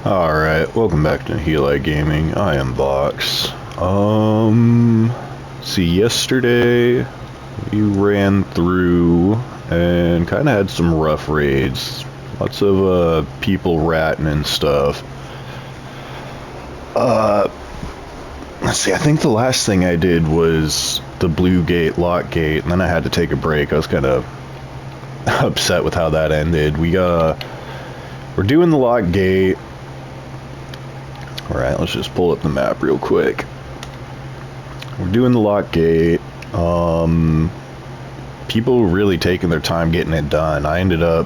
Alright, welcome back to Heli Gaming. I am Vox. See, yesterday we ran through and kind of had some rough raids. Lots of people ratting and stuff. Let's see, I think the last thing I did was the blue gate, lock gate, and then I had to take a break. I was kind of upset with how that ended. We're doing the lock gate. Alright, let's just pull up the map real quick. We're doing the lock gate. People really taking their time getting it done. I ended up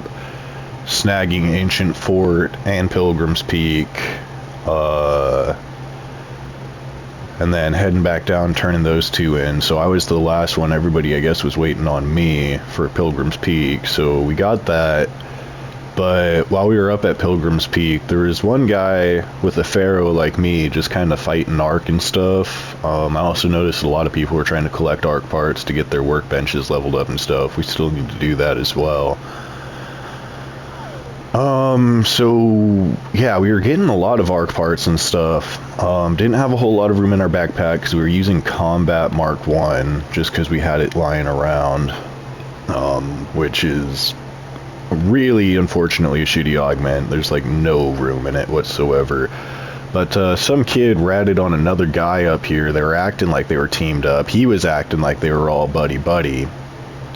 snagging Ancient Fort and Pilgrim's Peak. And then heading back down, turning those two in. So I was the last one. Everybody, I guess, was waiting on me for Pilgrim's Peak. So we got that. But while we were up at Pilgrim's Peak, there was one guy with a Pharaoh like me just kind of fighting Ark and stuff. I also noticed a lot of people were trying to collect Ark parts to get their workbenches leveled up and stuff. We still need to do that as well. So yeah, we were getting a lot of Ark parts and stuff. Didn't have a whole lot of room in our backpack because we were using Combat Mark 1 just because we had it lying around, which is really, unfortunately, a shitty augment. There's like no room in it whatsoever. But some kid ratted on another guy up here. They were acting like they were teamed up. He was acting like they were all buddy-buddy.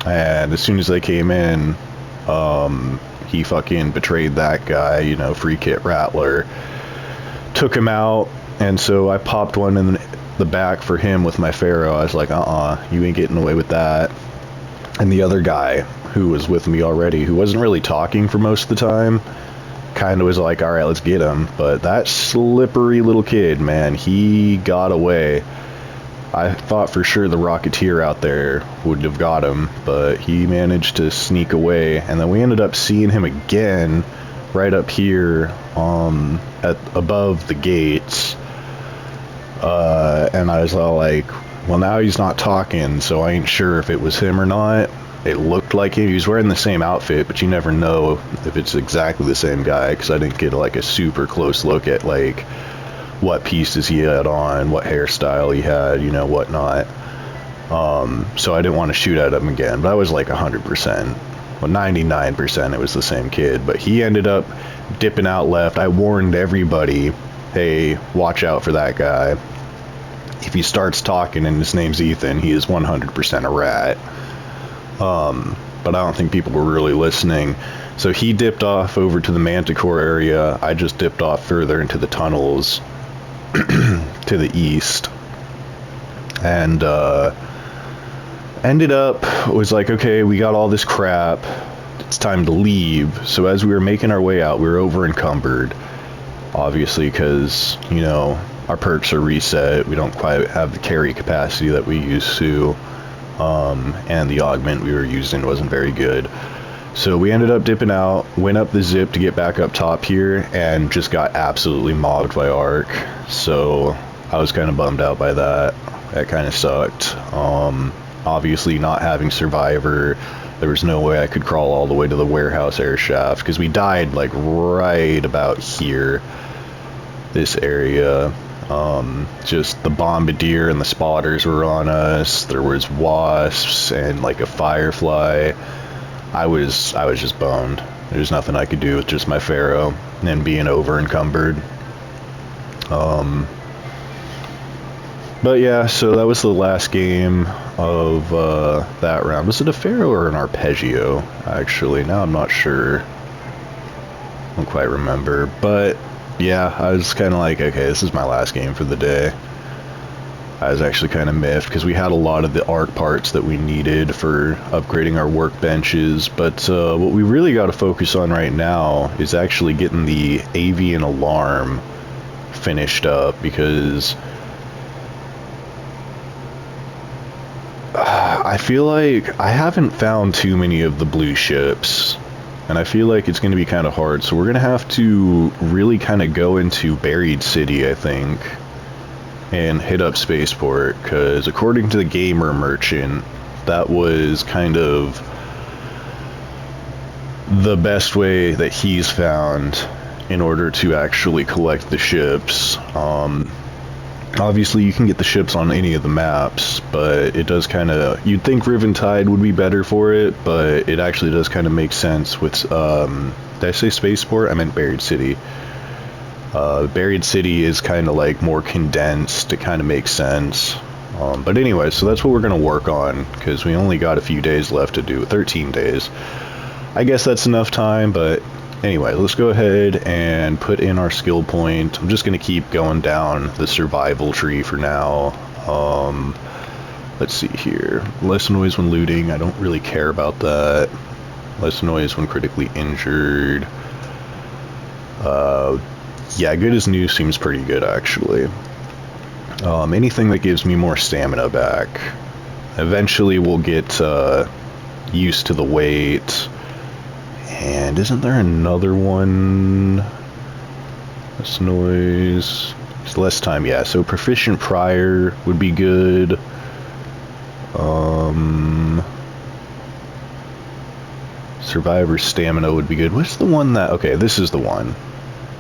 And as soon as they came in, he fucking betrayed that guy, you know, free kit rattler. Took him out, and so I popped one in the back for him with my Pharaoh. I was like, you ain't getting away with that. And the other guy, who was with me already, who wasn't really talking for most of the time, kind of was like, alright, let's get him. But that slippery little kid, man, he got away. I thought for sure the Rocketeer out there would have got him, but he managed to sneak away. And then we ended up seeing him again right up here above the gates. And I was all like, well, now he's not talking, so I ain't sure if it was him or not. It looked like him. He was wearing the same outfit, but you never know if it's exactly the same guy, because I didn't get like a super close look at like what pieces he had on, what hairstyle he had, you know, whatnot. So I didn't want to shoot at him again, but I was like 100%, well, 99% it was the same kid. But he ended up dipping out left. I warned everybody, hey, watch out for that guy. If he starts talking and his name's Ethan, he is 100% a rat. But I don't think people were really listening. So he dipped off over to the Manticore area. I just dipped off further into the tunnels to the east. And ended up, was like, okay, we got all this crap. It's time to leave. So as we were making our way out, we were over encumbered. Obviously, because, you know, our perks are reset. We don't quite have the carry capacity that we used to. And the augment we were using wasn't very good. So we ended up dipping out, went up the zip to get back up top here, and just got absolutely mobbed by Ark. So I was kind of bummed out by that. That kind of sucked. Obviously not having Survivor, there was no way I could crawl all the way to the warehouse air shaft, because we died like right about here, this area. Just the bombardier and the spotters were on us. There was wasps and like a firefly. I was just boned. There's nothing I could do with just my Pharaoh and being over encumbered. But yeah, so that was the last game of that round. Was it a Pharaoh or an Arpeggio? Actually, now I'm not sure. I don't quite remember, but yeah, I was kind of like, okay, this is my last game for the day. I was actually kind of miffed because we had a lot of the Ark parts that we needed for upgrading our workbenches, but what we really got to focus on right now is actually getting the Avian Alarm finished up, because I feel like I haven't found too many of the blue ships. And I feel like it's going to be kind of hard, so we're going to have to really kind of go into Buried City, I think, and hit up Spaceport, because according to the Gamer Merchant, that was kind of the best way that he's found in order to actually collect the ships. Obviously, you can get the ships on any of the maps, but it does kind of... You'd think Riven Tide would be better for it, but it actually does kind of make sense with... did I say Spaceport? I meant Buried City. Buried City is kind of like more condensed. It kind of makes sense. But anyway, so that's what we're going to work on, because we only got a few days left to do. 13 days. I guess that's enough time, but... Anyway, let's go ahead and put in our skill point. I'm just going to keep going down the survival tree for now. Let's see here. Less noise when looting. I don't really care about that. Less noise when critically injured. Yeah, good as new seems pretty good, actually. Anything that gives me more stamina back. Eventually we'll get used to the weight. And isn't there another one? Less noise. It's less time, yeah. So proficient prior would be good. Survivor stamina would be good. What's the one that... Okay, this is the one.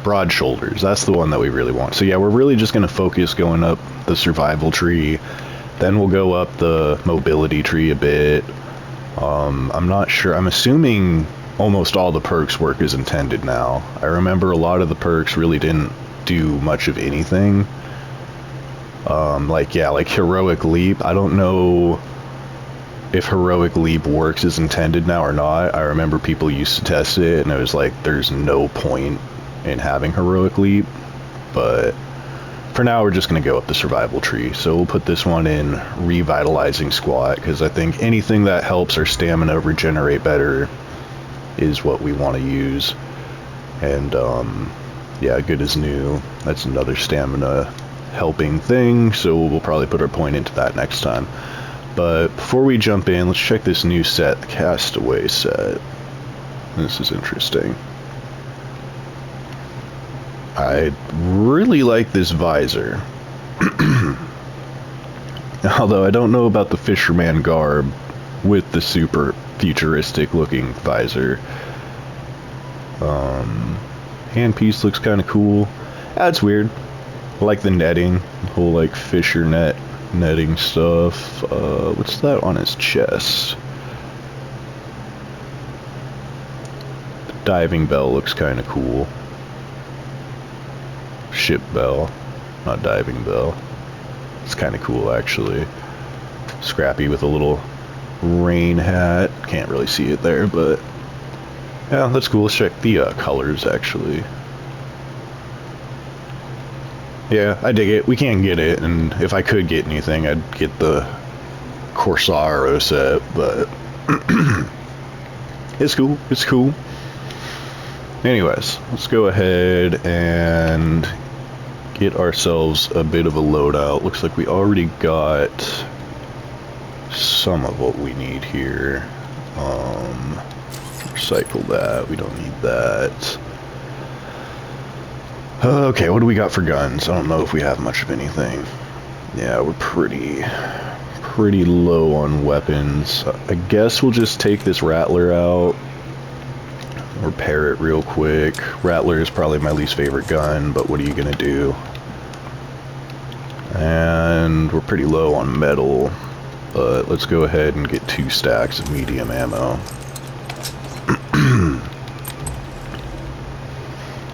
Broad shoulders. That's the one that we really want. So yeah, we're really just going to focus going up the survival tree. Then we'll go up the mobility tree a bit. I'm not sure. I'm assuming... almost all the perks work as intended now. I remember a lot of the perks really didn't do much of anything. Like Heroic Leap. I don't know if Heroic Leap works as intended now or not. I remember people used to test it and it was like, there's no point in having Heroic Leap. But for now, we're just going to go up the survival tree. So we'll put this one in Revitalizing Squat, because I think anything that helps our stamina regenerate better is what we want to use. And yeah, good as new. That's another stamina helping thing, so we'll probably put our point into that next time. But before we jump in, let's check this new set, the Castaway set. This is interesting. I really like this visor. Although I don't know about the fisherman garb with the super futuristic looking visor. Handpiece looks kind of cool. That's weird. I like the netting, the whole like fisher netting stuff. What's that on his chest? The diving bell looks kind of cool. Ship bell, not diving bell. It's kind of cool actually. Scrappy with a little rain hat. Can't really see it there, but yeah, that's cool. Let's check the colors actually. Yeah, I dig it. We can't get it, and if I could get anything, I'd get the Corsaro set, but it's cool. It's cool. Anyways, let's go ahead and get ourselves a bit of a loadout. Looks like we already got some of what we need here. Recycle that. We don't need that. Okay, what do we got for guns? I don't know if we have much of anything. Yeah, we're pretty low on weapons. I guess we'll just take this Rattler out. Repair it real quick. Rattler is probably my least favorite gun, but what are you gonna do? And we're pretty low on metal, but let's go ahead and get 2 stacks of medium ammo.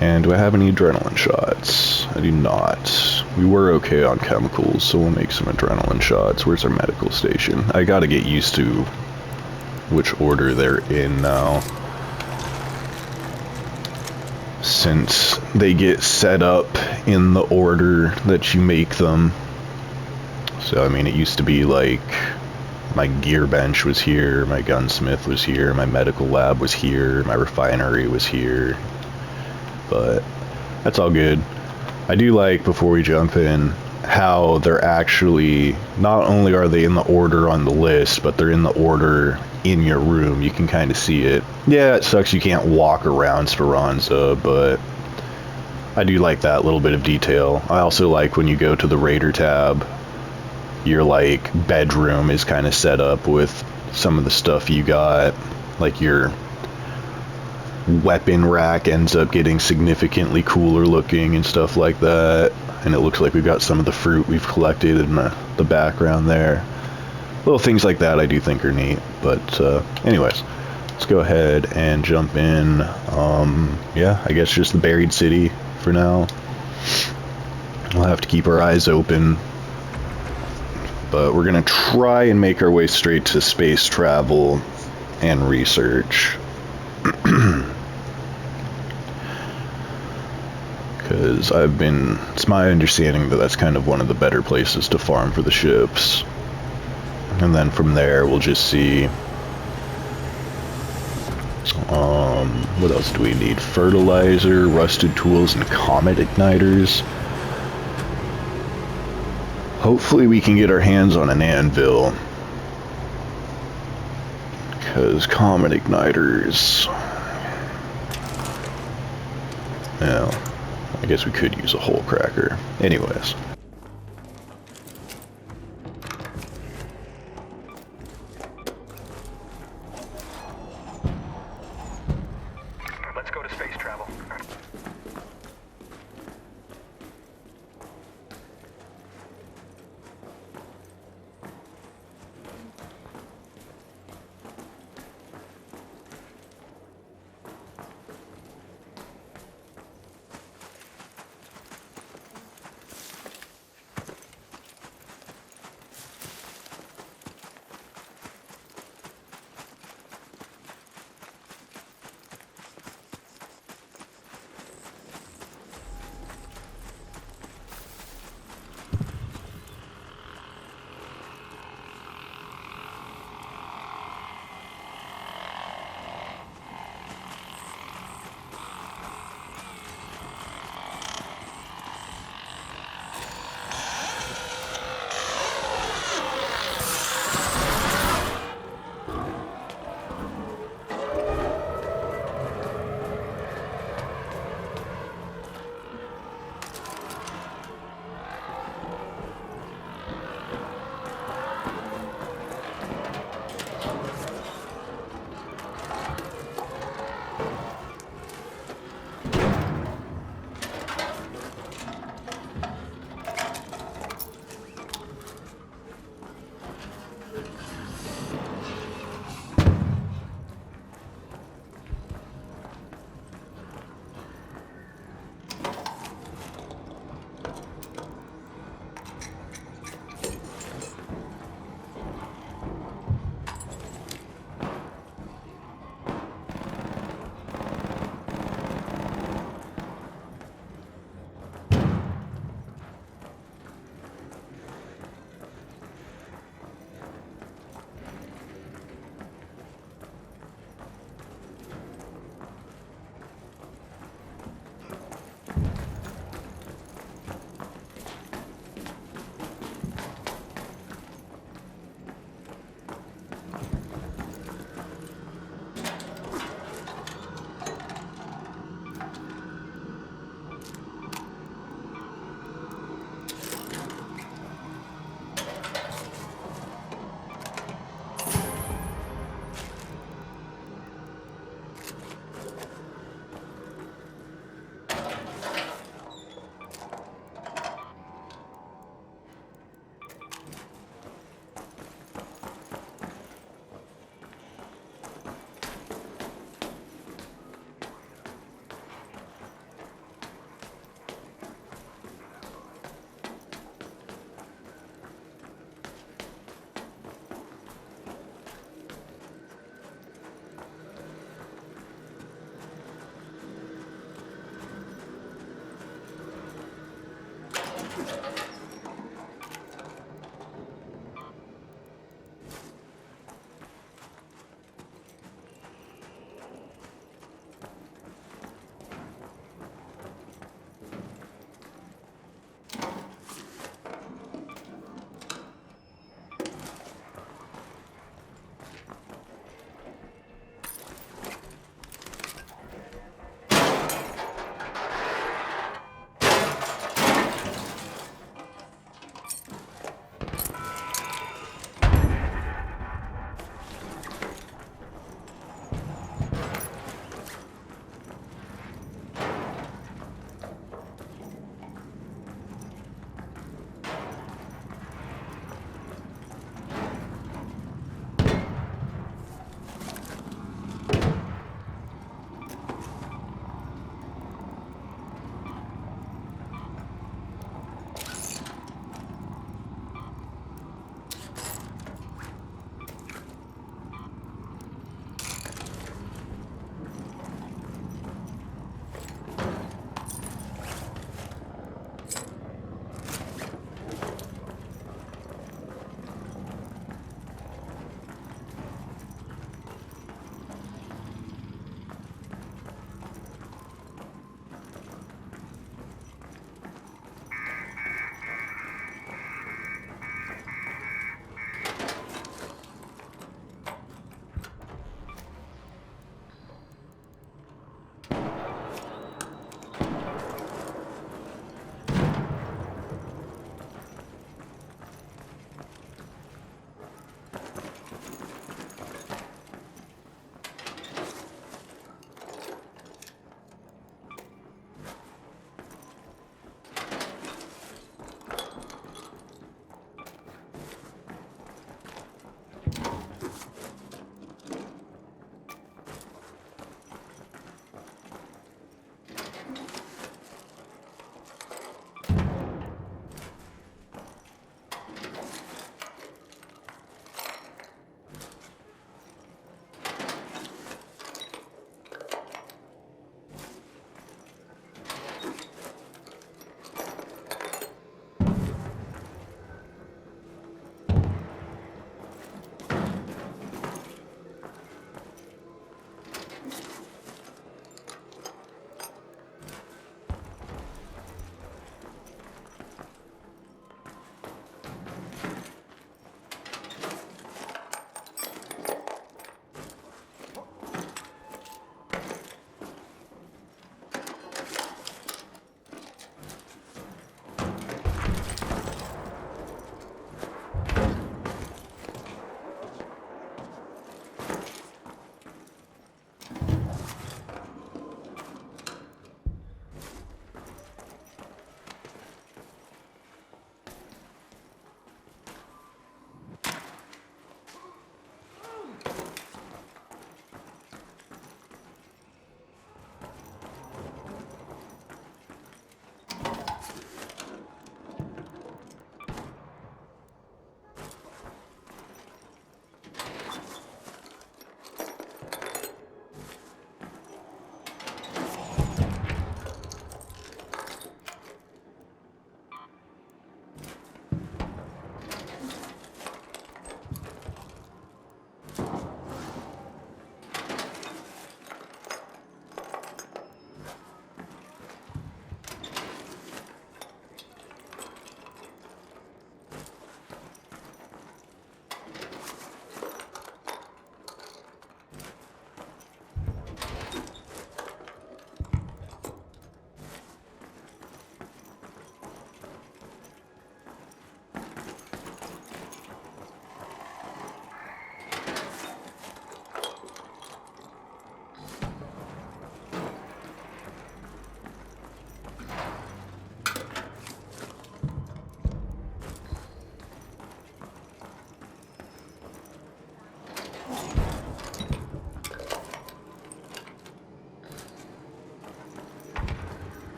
And do I have any adrenaline shots? I do not. We were okay on chemicals, so we'll make some adrenaline shots. Where's our medical station? I gotta get used to which order they're in now, since they get set up in the order that you make them. So I mean, it used to be like my gear bench was here, my gunsmith was here, my medical lab was here, my refinery was here. But that's all good. I do like, before we jump in, how they're actually, not only are they in the order on the list, but they're in the order in your room. You can kind of see it. Yeah, it sucks you can't walk around Speranza, but I do like that little bit of detail. I also like when you go to the Raider tab, your like bedroom is kind of set up with some of the stuff you got, like your weapon rack ends up getting significantly cooler looking and stuff like that. And it looks like we've got some of the fruit we've collected in the background there. Little things like that I do think are neat. But anyways, let's go ahead and jump in. Yeah, I guess just the buried city for now. We'll have to keep our eyes open. But we're going to try and make our way straight to space travel and research. Because it's my understanding that that's kind of one of the better places to farm for the ships. And then from there, we'll just see. What else do we need? Fertilizer, rusted tools, and comet igniters. Hopefully we can get our hands on an anvil. Because comet igniters... Well, I guess we could use a hole cracker. Anyways. Let's go to space travel.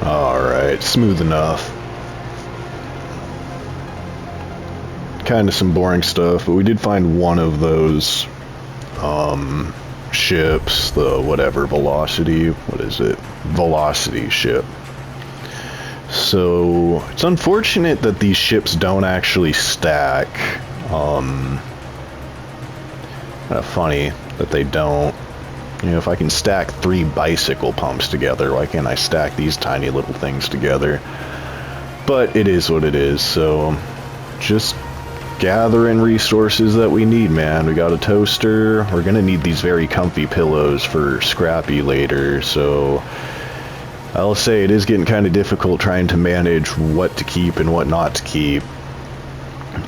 Alright, smooth enough. Kind of some boring stuff, but we did find one of those ships, the whatever, Velocity, what is it? Velocity ship. So, it's unfortunate that these ships don't actually stack. Kind of funny that they don't. You know, if I can stack 3 bicycle pumps together, why can't I stack these tiny little things together? But it is what it is, so just gathering resources that we need, man. We got a toaster. We're gonna need these very comfy pillows for Scrappy later, so I'll say it is getting kind of difficult trying to manage what to keep and what not to keep.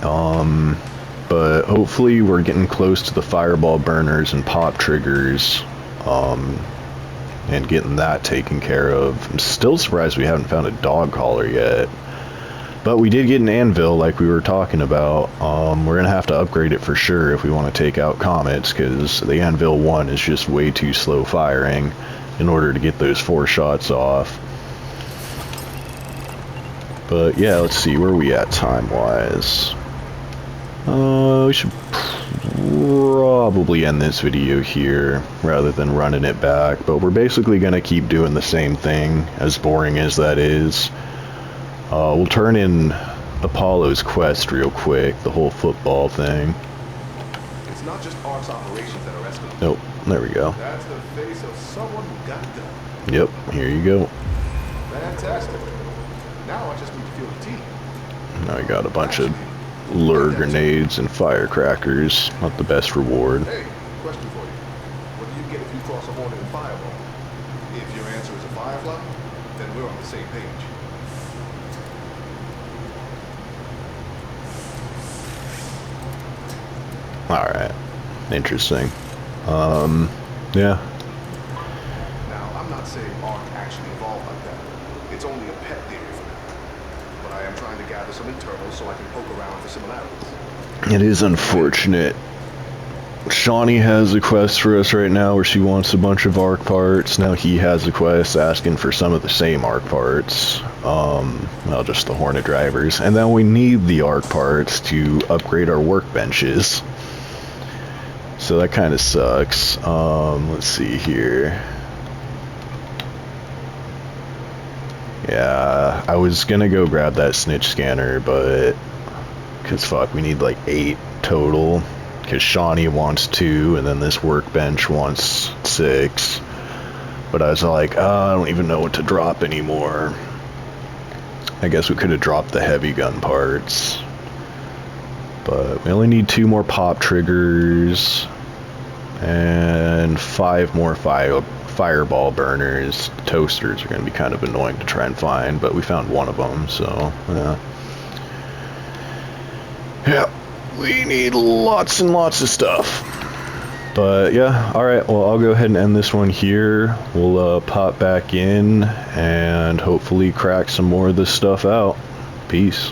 But hopefully we're getting close to the fireball burners and pop triggers, and getting that taken care of. I'm still surprised we haven't found a dog collar yet. But we did get an anvil like we were talking about. We're going to have to upgrade it for sure if we want to take out comets, because the anvil 1 is just way too slow firing in order to get those 4 shots off. But yeah, let's see, where are we at time-wise? We should probably end this video here rather than running it back, but we're basically going to keep doing the same thing, as boring as that is. We'll turn in Apollo's quest real quick, the whole football thing. It's not just ARC's operations that are escalating. Nope, there we go. That's the face of someone who got done. Yep, here you go. Fantastic. Now I just need to feel the team. Now I got a bunch of lure grenades and firecrackers. Not the best reward. Hey, question for you. What do you get if you cross a Hornet and Fireball? If your answer is a Firefly, then we're on the same page. Alright. Interesting. Yeah. Now, I'm not saying ARC actually evolved like that. It's only a pet theory for now. But I am trying to gather some internals so I can poke around for similarities. It is unfortunate. Shawnee has a quest for us right now where she wants a bunch of ARC parts. Now he has a quest asking for some of the same ARC parts. Well, just the Hornet drivers. And then we need the ARC parts to upgrade our workbenches. So that kind of sucks. Let's see here. Yeah, I was gonna go grab that snitch scanner, but... Because fuck, we need like 8 total. Because Shawnee wants 2, and then this workbench wants 6. But I was like, I don't even know what to drop anymore. I guess we could have dropped the heavy gun parts. But we only need 2 more pop triggers. And 5 more fireball burners. Toasters are going to be kind of annoying to try and find, but we found one of them, so yeah. Yeah, we need lots and lots of stuff. But yeah, alright, well I'll go ahead and end this one here. We'll pop back in and hopefully crack some more of this stuff out. Peace.